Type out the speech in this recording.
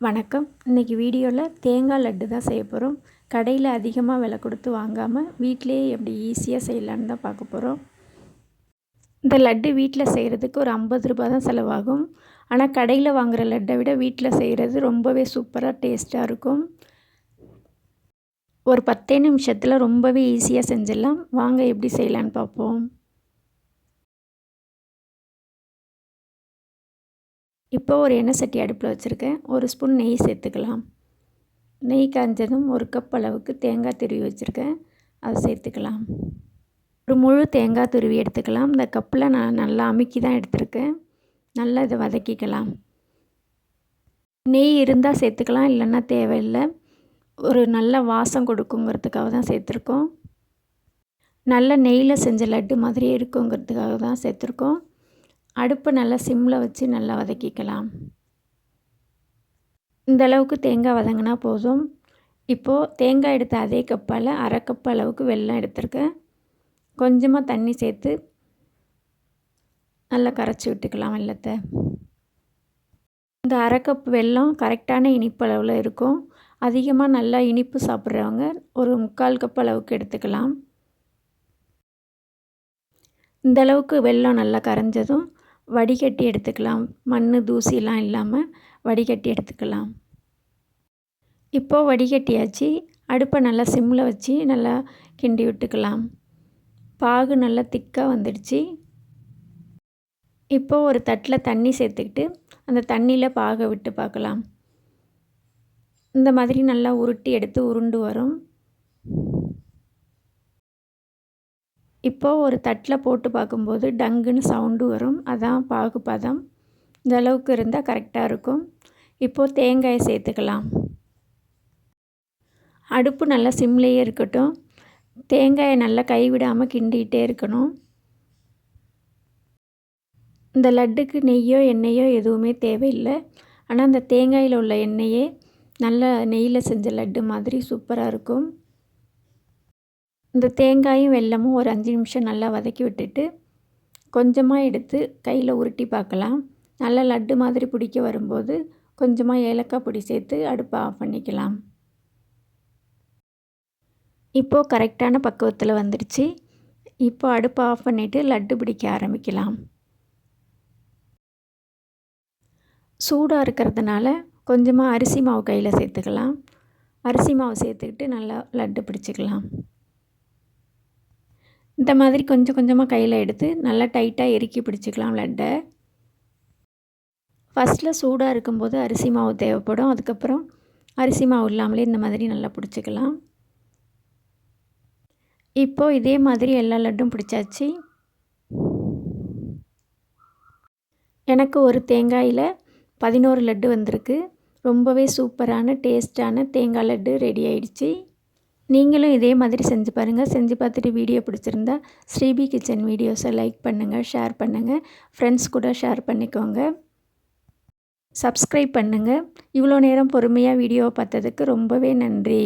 வணக்கம். இன்றைக்கி வீடியோவில் தேங்காய் லட்டு தான் செய்ய போகிறோம். கடையில் அதிகமாக விலை கொடுத்து வாங்காமல் வீட்டிலேயே எப்படி ஈஸியாக செய்யலான்னு தான் பார்க்க போகிறோம். இந்த லட்டு வீட்டில் செய்கிறதுக்கு ஒரு 50 ரூபா தான் செலவாகும். ஆனால் கடையில் வாங்குகிற லட்டை விட வீட்டில் செய்கிறது ரொம்பவே சூப்பராக டேஸ்ட்டாக இருக்கும். ஒரு 10 நிமிஷத்தில் ரொம்பவே ஈஸியாக செஞ்சிடலாம். வாங்க எப்படி செய்யலான்னு பார்ப்போம். இப்போ ஒரு எண்ணெய் சட்டி அடுப்பில் வச்சுருக்கேன். ஒரு ஸ்பூன் நெய் சேர்த்துக்கலாம். நெய் காஞ்சதும் ஒரு கப் அளவுக்கு தேங்காய் துருவி வச்சுருக்கேன், அதை சேர்த்துக்கலாம். ஒரு முழு தேங்காய் துருவி எடுத்துக்கலாம். இந்த கப்பில் நான் நல்லா அமுக்கி தான் எடுத்திருக்கேன். நல்லா இதை வதக்கிக்கலாம். நெய் இருந்தால் சேர்த்துக்கலாம், இல்லைன்னா தேவையில்லை. ஒரு நல்ல வாசம் கொடுக்குங்கிறதுக்காக தான் சேர்த்துருக்கோம். நல்ல நெய்யில் செஞ்ச லட்டு மாதிரியே இருக்குங்கிறதுக்காக தான் சேர்த்துருக்கோம். அடுப்பை நல்லா சிம்மில் வச்சு நல்லா வதக்கிக்கலாம். இந்த அளவுக்கு தேங்காய் வதங்கினா போதும். இப்போது தேங்காய் எடுத்த அதே கப்பால் அரை கப் அளவுக்கு வெல்லம் எடுத்திருக்கேன். கொஞ்சமாக தண்ணி சேர்த்து நல்லா கரைச்சி விட்டுக்கலாம் வெல்லத்தை. இந்த அரை கப் வெல்லம் கரெக்டான இனிப்பு அளவில் இருக்கும். அதிகமாக நல்லா இனிப்பு சாப்பிட்றவங்க ஒரு 3/4 கப் அளவுக்கு எடுத்துக்கலாம். இந்த அளவுக்கு வெல்லம் நல்லா கரைஞ்சதும் வடிகட்டி எடுத்துக்கலாம். மண் தூசிலாம் இல்லாமல் வடிகட்டி எடுத்துக்கலாம். இப்போது வடிகட்டியாச்சு. அடுப்பை நல்லா சிம்மில் வச்சு நல்லா கிண்டி விட்டுக்கலாம். பாகு நல்லா திக்காக வந்துடுச்சு. இப்போது ஒரு தட்டில் தண்ணி சேர்த்துக்கிட்டு அந்த தண்ணியில் பாகை விட்டு பார்க்கலாம். இந்த மாதிரி நல்லா உருட்டி எடுத்து உருண்டு வரும். இப்போது ஒரு தட்டில் போட்டு பார்க்கும்போது டங்குன்னு சவுண்டு வரும். அதான் பாகு பதம். இந்த அளவுக்கு இருந்தால் கரெக்டாக இருக்கும். இப்போது தேங்காயை சேர்த்துக்கலாம். அடுப்பு நல்லா சிம்லேயே இருக்கட்டும். தேங்காயை நல்லா கைவிடாமல் கிண்டிகிட்டே இருக்கணும். இந்த லட்டுக்கு நெய்யோ எண்ணெயோ எதுவுமே தேவையில்லை. ஆனால் அந்த தேங்காயில் உள்ள எண்ணெயே நல்ல நெய்யில் செஞ்ச லட்டு மாதிரி சூப்பராக இருக்கும். இந்த தேங்காயும் வெல்லமும் ஒரு 5 நிமிஷம் நல்லா வதக்கி விட்டுட்டு கொஞ்சமாக எடுத்து கையில் உருட்டி பார்க்கலாம். நல்லா லட்டு மாதிரி பிடிக்க வரும்போது கொஞ்சமாக ஏலக்காய் பொடி சேர்த்து அடுப்பை ஆஃப் பண்ணிக்கலாம். இப்போது கரெக்டான பக்குவத்தில் வந்துடுச்சு. இப்போ அடுப்பை ஆஃப் பண்ணிவிட்டு லட்டு பிடிக்க ஆரம்பிக்கலாம். சூடாக இருக்கிறதுனால கொஞ்சமாக அரிசி மாவு கையில் சேர்த்துக்கலாம். அரிசி மாவு சேர்த்துக்கிட்டு நல்லா லட்டு பிடிச்சிக்கலாம். இந்த மாதிரி கொஞ்சம் கொஞ்சமாக கையில் எடுத்து நல்லா டைட்டாக இறுக்கி பிடிச்சிக்கலாம் லட்டை. ஃபஸ்ட்டில் சூடாக இருக்கும்போது அரிசி மாவு தேவைப்படும். அதுக்கப்புறம் அரிசி மாவு இல்லாமலே இந்த மாதிரி நல்லா பிடிச்சிக்கலாம். இப்போது இதே மாதிரி எல்லா லட்டும் பிடிச்சாச்சு. எனக்கு ஒரு தேங்காயில் 11 லட்டு வந்திருக்கு. ரொம்பவே சூப்பரான டேஸ்டான தேங்காய் லட்டு ரெடி ஆயிடுச்சு. நீங்களும் இதே மாதிரி செஞ்சு பாருங்கள். செஞ்சு பார்த்துட்டு வீடியோ பிடிச்சிருந்தா ஸ்ரீபி கிச்சன் வீடியோஸை லைக் பண்ணுங்கள், ஷேர் பண்ணுங்கள், ஃப்ரெண்ட்ஸ் கூட ஷேர் பண்ணிக்கோங்க, சப்ஸ்கிரைப் பண்ணுங்கள். இவ்வளோ நேரம் பொறுமையாக வீடியோவை பார்த்ததுக்கு ரொம்பவே நன்றி.